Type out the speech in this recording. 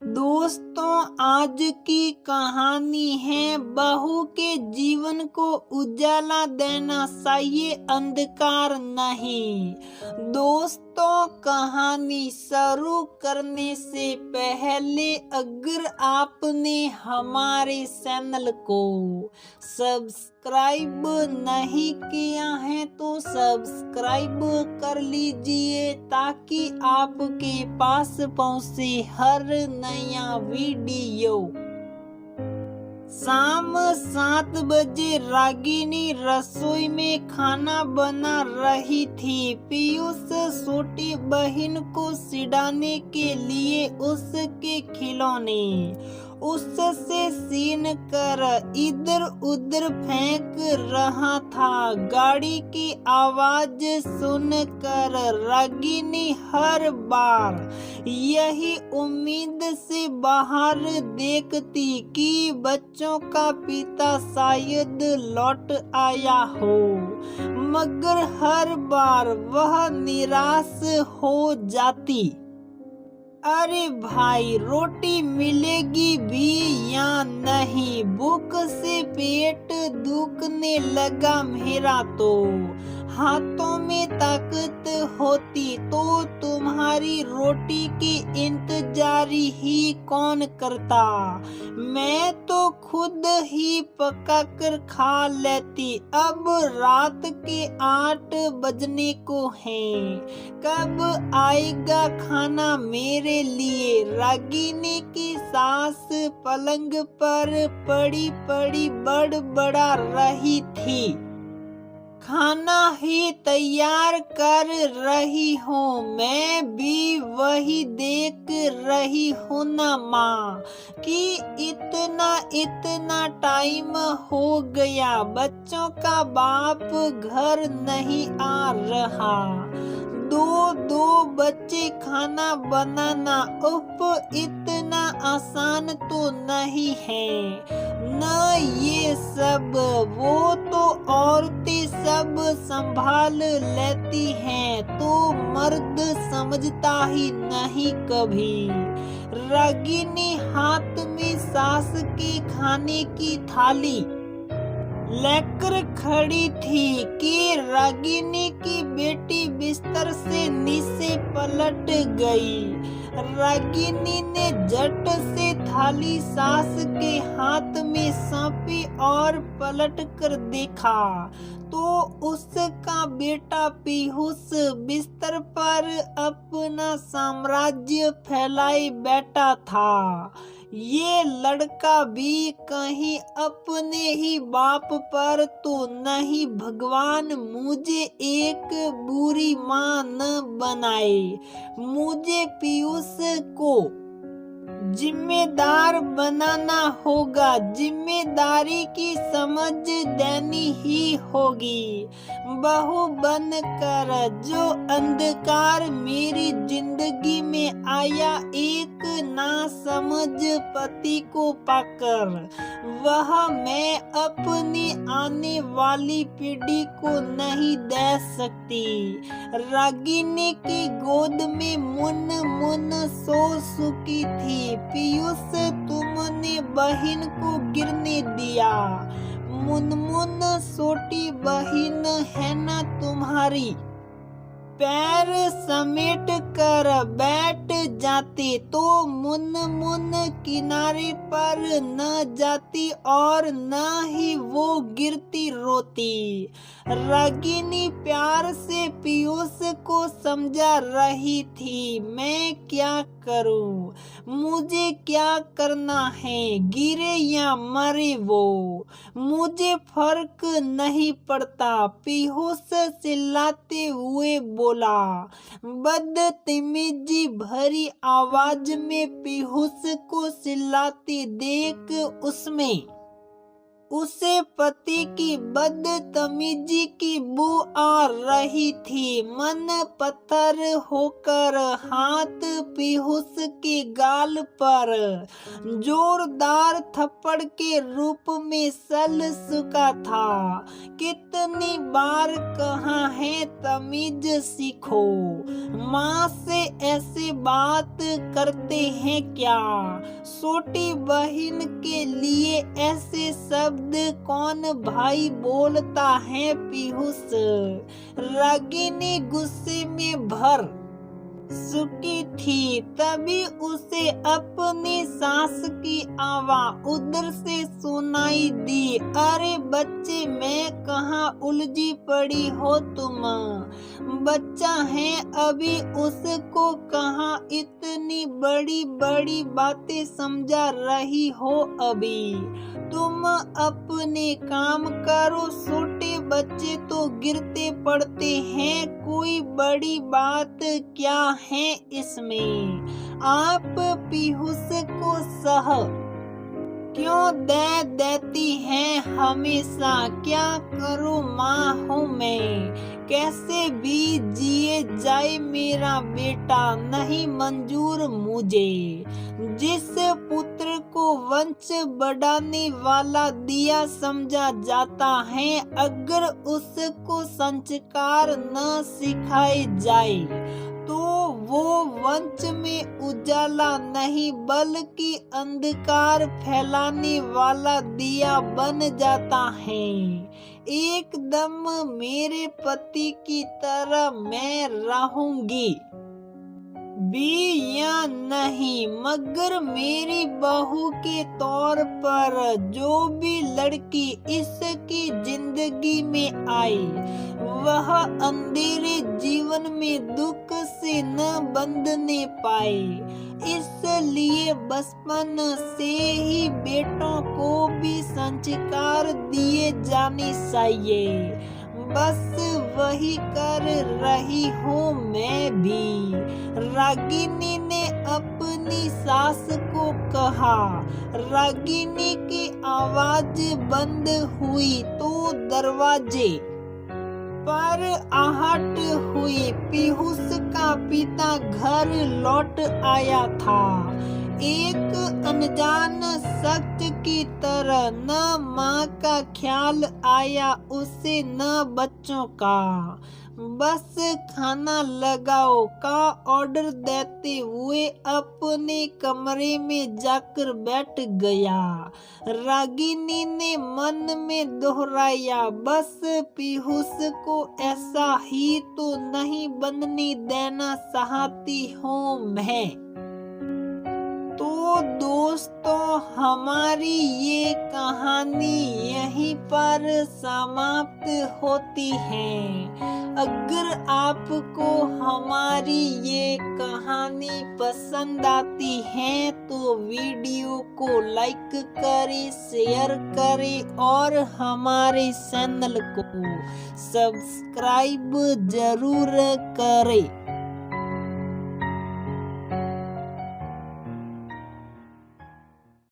दोस्तों, आज की कहानी है बहू के जीवन को उजाला देना चाहिए, अंधकार नहीं। दोस्तों, कहानी शुरू करने से पहले अगर आपने हमारे चैनल को सब्सक्राइब नहीं किया है तो सब्सक्राइब कर लीजिए ताकि आपके पास पहुंचे हर नया वीडियो। शाम 7 बजे रागिनी रसोई में खाना बना रही थी। पीयूष छोटी बहन को चिढ़ाने के लिए उसके खिलौने उससे छीन कर इधर उधर फेंक रहा था। गाड़ी की आवाज सुनकर रागिनी हर बार यही उम्मीद से बाहर देखती कि बच्चों का पिता शायद लौट आया हो, मगर हर बार वह निराश हो जाती। अरे भाई, रोटी मिलेगी भी या नहीं? भूख से पेट दुखने लगा मेरा तो। हाथों में ताकत होती तो तुम्हारी रोटी की इंतजार ही कौन करता? मैं तो खुद ही पका कर खा लेती। अब रात के 8 बजने को हैं। कब आएगा खाना मेरे लिए? रागिनी की सास पलंग पर पड़ी पड़ी बड़बड़ा रही थी। खाना ही तैयार कर रही हूँ, मैं भी वही देख रही हूँ ना माँ कि इतना टाइम हो गया, बच्चों का बाप घर नहीं आ रहा। दो बच्चे खाना बनाना इतना आसान तो नहीं है न। ये सब वो तो औरतें सब संभाल लेती हैं, तो मर्द समझता ही नहीं कभी। रागिनी हाथ में सास के खाने की थाली लेकर खड़ी थी कि रागिनी की बेटी बिस्तर से नीचे पलट गई। रागिनी ने झट से थाली सास के हाथ में सौंपी और पलट कर देखा तो उसका बेटा पीयूष बिस्तर पर अपना साम्राज्य फैलाए बैठा था। ये लड़का भी कहीं अपने ही बाप पर तो नहीं, भगवान मुझे एक बुरी माँ न बनाए। मुझे पीयूष को जिम्मेदार बनाना होगा, जिम्मेदारी की समझ देनी ही होगी। बहू बनकर जो अंधकार मेरी जिंदगी में आया, एक नासमझ पति को पाकर, वह मैं अपनी आने वाली पीढ़ी को नहीं दे सकती। रागिनी की गोद में मुन मुन सो चुकी थी। पीयूष, तुमने बहन को गिरने दिया। मुनमुन छोटी बहन है ना तुम्हारी? पैर समेट कर बैठ जाते तो मुनमुन किनारे पर न जाती और न ही वो गिरती रोती। रागिनी प्यार से पीयूष को समझा रही थी। मैं क्या करूं? मुझे क्या करना है? गिरे या मरे वो, मुझे फर्क नहीं पड़ता। पीयूष चिल्लाते हुए बोला। बदतमीजी भरी आवाज में पीयूष को चिल्लाते देख उसे पति की बदतमीजी की बू आ रही थी। मन पत्थर होकर हाथ पीयूष के गाल पर जोरदार थप्पड़ के रूप में सल चुका था। कितनी बार कहा है तमीज सीखो, माँ से ऐसे बात करते हैं क्या? छोटी बहन के लिए ऐसे शब्द कौन भाई बोलता है पीयूष? रागिनी गुस्से में भर चुकी थी। तभी उसे अपनी सास की आवाज उधर से सुनाई दी। अरे बच्चे, मैं कहाँ उलझी पड़ी हो तुम? बच्चा है अभी, उसको कहाँ इतनी बड़ी बड़ी बातें समझा रही हो अभी? तुम अपने काम करो, छोटे बच्चे तो गिरते पड़ते हैं, कोई बड़ी बात क्या है इसमें? आप पीयूष को सह क्यों दे देती हैं हमेशा? क्या करूं माँ हूँ मैं, कैसे भी जिए जाए मेरा बेटा नहीं मंजूर मुझे। जिस पुत्र को वंश बढ़ाने वाला दिया समझा जाता है, अगर उसको संस्कार न सिखाए जाए तो वो वंश में उजाला नहीं बल्कि अंधकार फैलाने वाला दिया बन जाता है। एकदम मेरे पति की तरह मैं रहूंगी भी या नहीं, मगर मेरी बहू के तौर पर जो भी लड़की इसकी जिंदगी में आई वह अंधेरे जीवन में दुख से न बंधने पाए। इसलिए बचपन से ही बेटों को भी संस्कार दिए जाने चाहिए। बस वही कर रही हूँ मैं भी। रागिनी ने अपनी सास को कहा। रागिनी की आवाज बंद हुई तो दरवाजे पर आहट हुई। पीयूष का पिता घर लौट आया था। एक अनजान शख्स की तरह, न माँ का ख्याल आया उसे न बच्चों का। बस खाना लगाओ का ऑर्डर देते हुए अपने कमरे में जाकर बैठ गया। रागिनी ने मन में दोहराया, बस पीयूष को ऐसा ही तो नहीं बनने देना चाहती हूँ मैं। तो दोस्तों, हमारी ये कहानी यहीं पर समाप्त होती है। अगर आपको हमारी ये कहानी पसंद आती है तो वीडियो को लाइक करें, शेयर करें और हमारे चैनल को सब्सक्राइब जरूर करें।